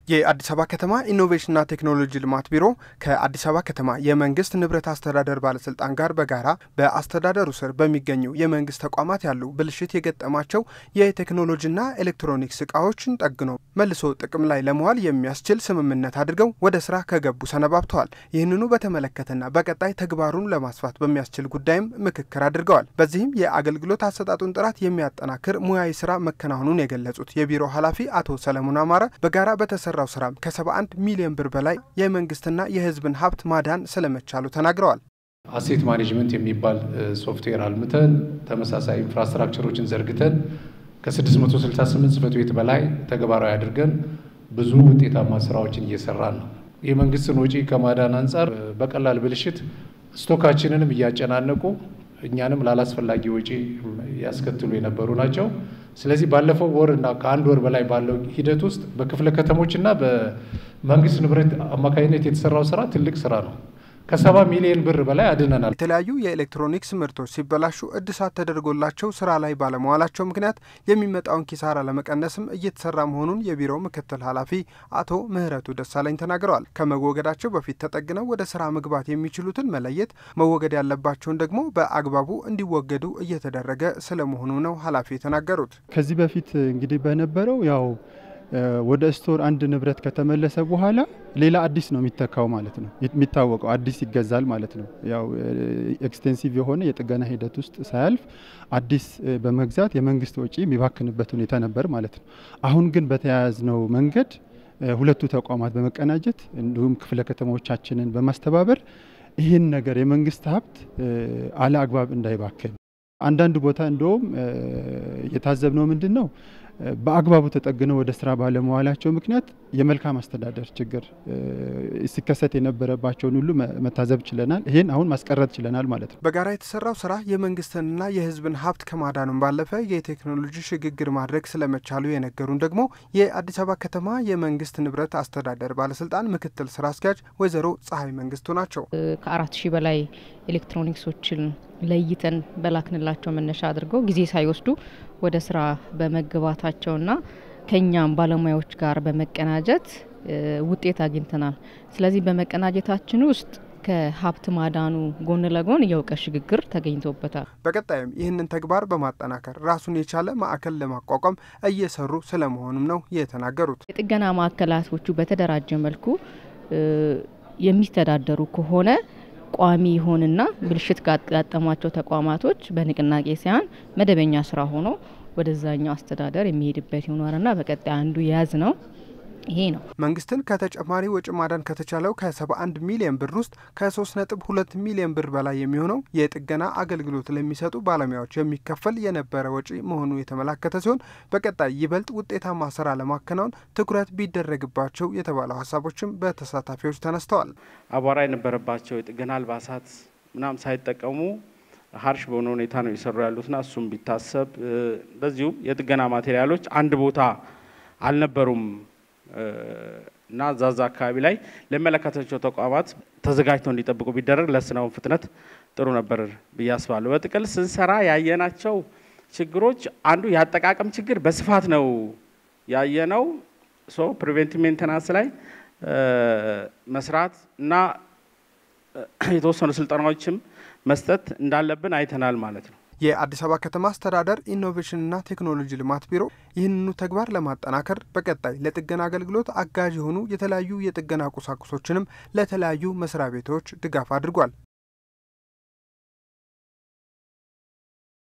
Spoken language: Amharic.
የአዲስ አበባ ከተማ ኢኖቬሽንና ቴክኖሎጂ ልማት ቢሮ ከአዲስ አበባ ከተማ የመንግስት ንብረት አስተዳደር ባለስልጣን ጋር በጋራ በአስተዳደሩ ስር በሚገኙ የመንግስት ተቋማት ያሉ ብልሽት የገጠማቸው የቴክኖሎጂና ኤሌክትሮኒክስ እቃዎችን ጠግኖ መልሶ ጥቅም ላይ ለመዋል የሚያስችል ስምምነት አድርገው ወደ ስራ ከገቡ ሰነባብተዋል። ይህንኑ በተመለከተና በቀጣይ ተግባሩን ለማስፋት በሚያስችል ጉዳይም ምክክር አድርገዋል። በዚህም የአገልግሎት አሰጣጡን ጥራት የሚያጠናክር ሙያዊ ስራ መከናወኑን የገለጹት የቢሮ ኃላፊ አቶ ሰለሞን አማረ በጋራ በተሰራ ስራ ከ71 ሚሊዮን ብር በላይ የመንግስትና የህዝብን ሀብት ማዳን ስለመቻሉ ተናግረዋል። አሴት ማኔጅመንት የሚባል ሶፍትዌር አልምተን ተመሳሳይ ኢንፍራስትራክቸሮችን ዘርግተን ከ668 ጽሕፈት ቤት በላይ ተግባራዊ አድርገን ብዙ ውጤታማ ስራዎችን እየሰራን ነው። የመንግስትን ወጪ ከማዳን አንፃር በቀላል ብልሽት ስቶካችንንም እያጨናነቁ እኛንም ላላስፈላጊ ወጪ ያስከትሉ የነበሩ ናቸው። ስለዚህ ባለፈው ወርና ከአንድ ወር በላይ ባለው ሂደት ውስጥ በክፍለ ከተሞችና በመንግስት ንብረት አማካኝነት የተሰራው ስራ ትልቅ ስራ ነው። ከ70 ሚሊዮን ብር በላይ አድነናል። የተለያዩ የኤሌክትሮኒክስ ምርቶች ሲበላሹ እድሳት ተደርጎላቸው ስራ ላይ ባለመዋላቸው ምክንያት የሚመጣውን ኪሳራ ለመቀነስም እየተሰራ መሆኑን የቢሮው ምክትል ኃላፊ አቶ ምህረቱ ደሳለኝ ተናግረዋል። ከመወገዳቸው በፊት ተጠግነው ወደ ስራ መግባት የሚችሉትን መለየት፣ መወገድ ያለባቸውን ደግሞ በአግባቡ እንዲወገዱ እየተደረገ ስለመሆኑ ነው ኃላፊ የተናገሩት። ከዚህ በፊት እንግዲህ በነበረው ያው ወደ ስቶር አንድ ንብረት ከተመለሰ በኋላ ሌላ አዲስ ነው የሚተካው ማለት ነው። የሚታወቀው አዲስ ይገዛል ማለት ነው። ያው ኤክስቴንሲቭ የሆነ የጥገና ሂደት ውስጥ ሳያልፍ አዲስ በመግዛት የመንግስት ወጪ የሚባክንበት ሁኔታ ነበር ማለት ነው። አሁን ግን በተያያዝነው መንገድ ሁለቱ ተቋማት በመቀናጀት እንዲሁም ክፍለ ከተሞቻችንን በማስተባበር ይህን ነገር የመንግስት ሀብት አለ አግባብ እንዳይባክን አንዳንድ ቦታ እንደውም የታዘብነው ምንድነው በአግባቡ ተጠግነው ወደ ስራ ባለመዋላቸው ምክንያት የመልካም አስተዳደር ችግር ሲከሰት የነበረባቸውን ሁሉ መታዘብ ችለናል። ይሄን አሁን ማስቀረት ችለናል ማለት ነው። በጋራ የተሰራው ስራ የመንግስትንና የህዝብን ሀብት ከማዳኑም ባለፈ የቴክኖሎጂ ሽግግር ማድረግ ስለመቻሉ የነገሩን ደግሞ የአዲስ አበባ ከተማ የመንግስት ንብረት አስተዳደር ባለስልጣን ምክትል ስራ አስኪያጅ ወይዘሮ ፀሐይ መንግስቱ ናቸው። ከ4000 በላይ ኤሌክትሮኒክሶችን ለይተን በላክንላቸው መነሻ አድርገው ጊዜ ሳይወስዱ ወደ ስራ በመግባታቸውና ከኛም ባለሙያዎች ጋር በመቀናጀት ውጤት አግኝተናል። ስለዚህ በመቀናጀታችን ውስጥ ከሀብት ማዳኑ ጎን ለጎን የእውቀት ሽግግር ተገኝቶበታል። በቀጣይም ይህንን ተግባር በማጠናከር ራሱን የቻለ ማዕከል ለማቋቋም እየሰሩ ስለመሆኑም ነው የተናገሩት። የጥገና ማዕከላቶቹ በተደራጀ መልኩ የሚተዳደሩ ከሆነ ቋሚ ይሆንና ብልሽት ጋጠማቸው ተቋማቶች በንቅናቄ ሳይሆን መደበኛ ስራ ሆኖ ወደዛኛው አስተዳደር የሚሄድበት ይሆናልና በቀጣይ አንዱ ያዝ ነው ይሄ ነው። መንግስትን ከተጨማሪ ወጪ ማዳን ከተቻለው ከ71 ሚሊዮን ብር ውስጥ ከ3.2 ሚሊዮን ብር በላይ የሚሆነው የጥገና አገልግሎት ለሚሰጡ ባለሙያዎች የሚከፈል የነበረ ወጪ መሆኑ የተመላከተ ሲሆን በቀጣይ ይበልጥ ውጤታማ ስራ ለማከናወን ትኩረት ቢደረግባቸው የተባለው ሀሳቦችም በተሳታፊዎች ተነስተዋል። አቧራ የነበረባቸው የጥገና አልባሳት ምናም ሳይጠቀሙ ሀርሽ በሆነ ሁኔታ ነው ይሰሩ ያሉትና እሱም ቢታሰብ፣ በዚሁ የጥገና ማቴሪያሎች አንድ ቦታ አልነበሩም እና ዛዛ አካባቢ ላይ ለመለከታቸው ተቋማት ተዘጋጅተው እንዲጠብቁ ቢደረግ ለስራው ፍጥነት ጥሩ ነበር ብዬ አስባለሁ። በጥቅል ስንሰራ ያየናቸው ችግሮች አንዱ ያጠቃቀም ችግር በስፋት ነው ያየነው። ፕሪቬንቲቭ ሜንቴናንስ ላይ መስራት እና የተወሰኑ ስልጠናዎችም መስጠት እንዳለብን አይተናል ማለት ነው። የአዲስ አበባ ከተማ አስተዳደር ኢኖቬሽንና ቴክኖሎጂ ልማት ቢሮ ይህንኑ ተግባር ለማጠናከር በቀጣይ ለጥገና አገልግሎት አጋዥ የሆኑ የተለያዩ የጥገና ቁሳቁሶችንም ለተለያዩ መስሪያ ቤቶች ድጋፍ አድርጓል።